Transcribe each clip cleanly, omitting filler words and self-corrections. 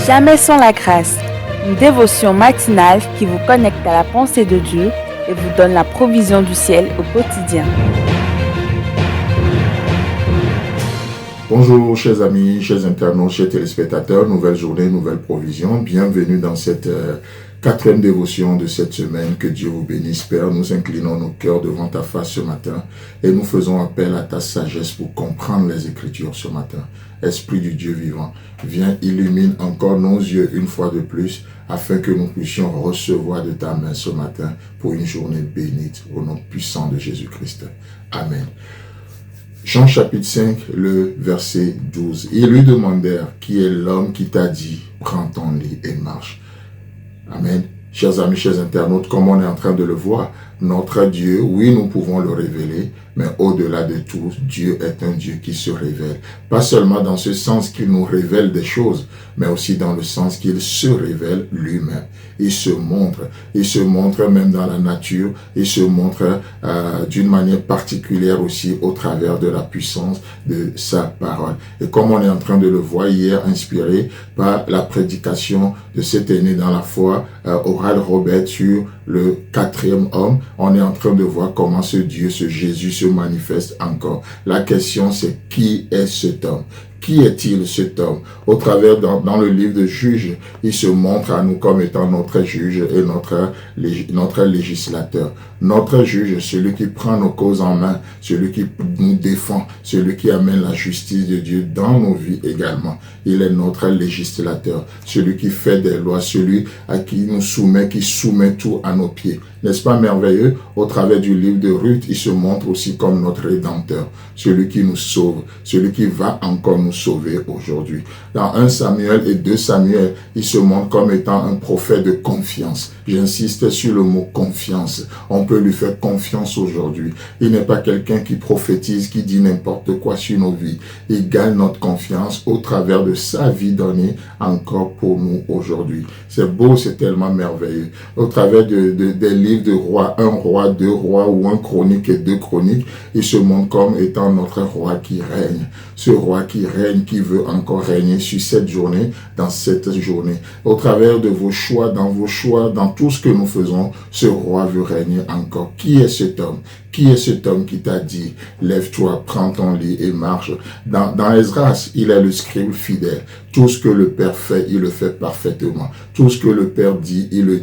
Jamais sans la grâce, une dévotion matinale qui vous connecte à la pensée de Dieu et vous donne la provision du ciel au quotidien. Bonjour chers amis, chers internautes, chers téléspectateurs, nouvelle journée, nouvelle provision. Bienvenue dans cette quatrième dévotion de cette semaine. Que Dieu vous bénisse, Père. Nous inclinons nos cœurs devant ta face ce matin et nous faisons appel à ta sagesse pour comprendre les Écritures ce matin. Esprit du Dieu vivant, viens illumine encore nos yeux une fois de plus afin que nous puissions recevoir de ta main ce matin pour une journée bénite au nom puissant de Jésus-Christ. Amen. Jean chapitre 5, le verset 12. Ils lui demandèrent, qui est l'homme qui t'a dit, prends ton lit et marche. Amen. Chers amis, chers internautes, comme on est en train de le voir, notre Dieu, oui, nous pouvons le révéler, mais au-delà de tout, Dieu est un Dieu qui se révèle. Pas seulement dans ce sens qu'il nous révèle des choses, mais aussi dans le sens qu'il se révèle lui-même. Il se montre même dans la nature, il se montre d'une manière particulière aussi au travers de la puissance de sa parole. Et comme on est en train de le voir hier, inspiré par la prédication de cet aîné dans la foi, Oral Robert, sur le quatrième homme, on est en train de voir comment ce Dieu, ce Jésus se manifeste encore. La question c'est, qui est cet homme? Qui est-il cet homme? Au travers, dans le livre de Juges, il se montre à nous comme étant notre juge et notre législateur. Notre juge, celui qui prend nos causes en main, celui qui nous défend, celui qui amène la justice de Dieu dans nos vies également. Il est notre législateur, celui qui fait des lois, celui à qui nous soumet, qui soumet tout à nos pieds. N'est-ce pas merveilleux? Au travers du livre de Ruth, il se montre aussi comme notre Rédempteur, celui qui nous sauve, celui qui va encore nous sauver aujourd'hui. Dans 1 Samuel et 2 Samuel, il se montre comme étant un prophète de confiance. J'insiste sur le mot confiance. On peut lui faire confiance aujourd'hui. Il n'est pas quelqu'un qui prophétise, qui dit n'importe quoi sur nos vies. Il gagne notre confiance au travers de sa vie donnée encore pour nous aujourd'hui. C'est beau, c'est tellement merveilleux. Au travers des livres de rois, 1 roi, 2 rois ou 1 chronique et 2 chroniques, il se montre comme étant notre roi qui règne. Ce roi qui règne, qui veut encore régner sur cette journée, dans cette journée. Au travers de vos choix, dans tout ce que nous faisons, ce roi veut régner encore. Qui est cet homme? Qui est cet homme qui t'a dit, lève-toi, prends ton lit et marche? Dans Esdras, il est le scribe fidèle. Tout ce que le Père fait, il le fait parfaitement. Tout ce que le Père dit, il le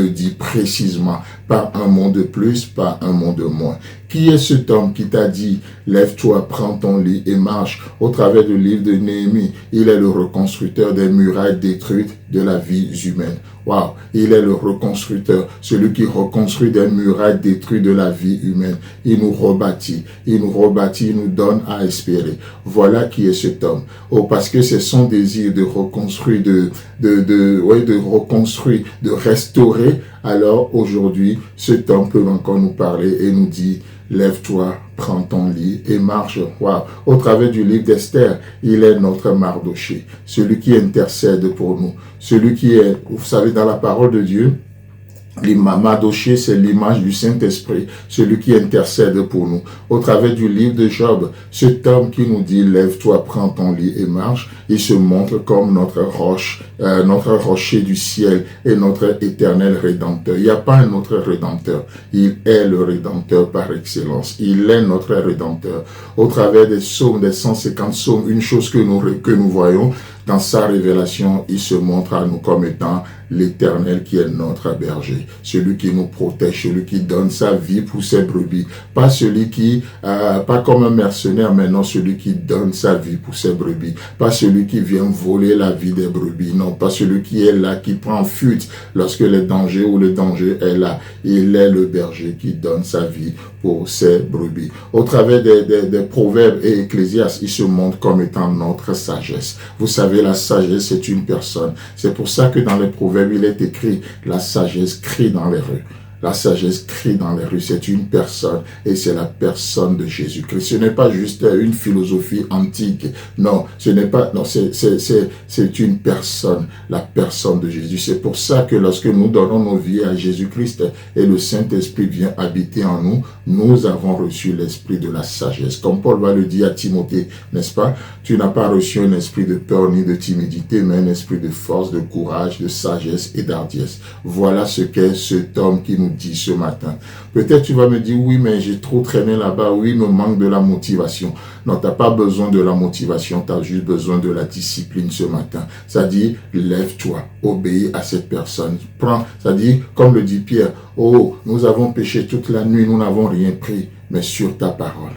dit précisément. Pas un mot de plus, pas un mot de moins. Qui est cet homme qui t'a dit, lève-toi, prends ton lit et marche? Au travers du livre de Néhémie, il est le reconstructeur des murailles détruites de la vie humaine. Waouh, il est le reconstructeur, celui qui reconstruit des murailles détruites de la vie humaine. Il nous rebâtit, il nous donne à espérer. Voilà qui est cet homme. Oh, parce que c'est son désir de reconstruire, de reconstruire, de restaurer. Alors aujourd'hui, cet homme peut encore nous parler et nous dire, lève-toi, prends ton lit et marche. Wow. Au travers du livre d'Esther, il est notre Mardoché, celui qui intercède pour nous, celui qui est, vous savez, dans la parole de Dieu, Mardoché, c'est l'image du Saint-Esprit, celui qui intercède pour nous. Au travers du livre de Job, cet homme qui nous dit, lève-toi, prends ton lit et marche, il se montre comme notre roche, notre rocher du ciel et notre éternel Rédempteur. Il n'y a pas un autre Rédempteur. Il est le Rédempteur par excellence. Il est notre Rédempteur. Au travers des psaumes, des 150 psaumes, une chose que nous voyons, dans sa révélation, il se montre à nous comme étant l'Éternel qui est notre berger, celui qui nous protège, celui qui donne sa vie pour ses brebis, pas celui qui, pas comme un mercenaire, mais non celui qui donne sa vie pour ses brebis, pas celui qui vient voler la vie des brebis, non, pas celui qui est là, qui prend fuite lorsque le danger est là. Il est le berger qui donne sa vie pour ses brebis. Au travers des proverbes et Ecclésiastes, il se montre comme étant notre sagesse. Vous savez, la sagesse, c'est une personne. C'est pour ça que dans les proverbes, il est écrit, la sagesse crie dans les rues. La sagesse crie dans les rues, c'est une personne et c'est la personne de Jésus-Christ. Ce n'est pas juste une philosophie antique. Non, ce n'est pas, non, c'est une personne, la personne de Jésus. C'est pour ça que lorsque nous donnons nos vies à Jésus-Christ et le Saint-Esprit vient habiter en nous, nous avons reçu l'esprit de la sagesse. Comme Paul va le dire à Timothée, n'est-ce pas? Tu n'as pas reçu un esprit de peur ni de timidité, mais un esprit de force, de courage, de sagesse et d'hardiesse. Voilà ce qu'est cet homme qui nous dit ce matin. Peut-être tu vas me dire, oui, mais j'ai trop traîné là-bas. Oui, il me manque de la motivation. Non, tu n'as pas besoin de la motivation, tu as juste besoin de la discipline ce matin. C'est-à-dire, lève-toi, obéis à cette personne. Prends, c'est-à-dire, comme le dit Pierre, oh, nous avons péché toute la nuit, nous n'avons rien pris, mais sur ta parole.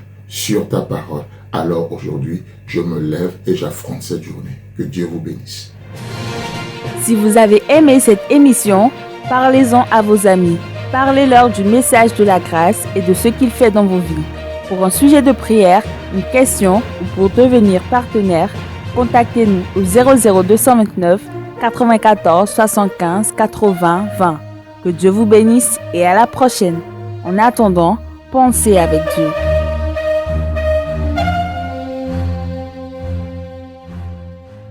Alors aujourd'hui, je me lève et j'affronte cette journée. Que Dieu vous bénisse. Si vous avez aimé cette émission, parlez-en à vos amis. Parlez-leur du message de la grâce et de ce qu'il fait dans vos vies. Pour un sujet de prière, une question ou pour devenir partenaire, contactez-nous au 00229 94 75 80 20. Que Dieu vous bénisse et à la prochaine. En attendant, pensez avec Dieu.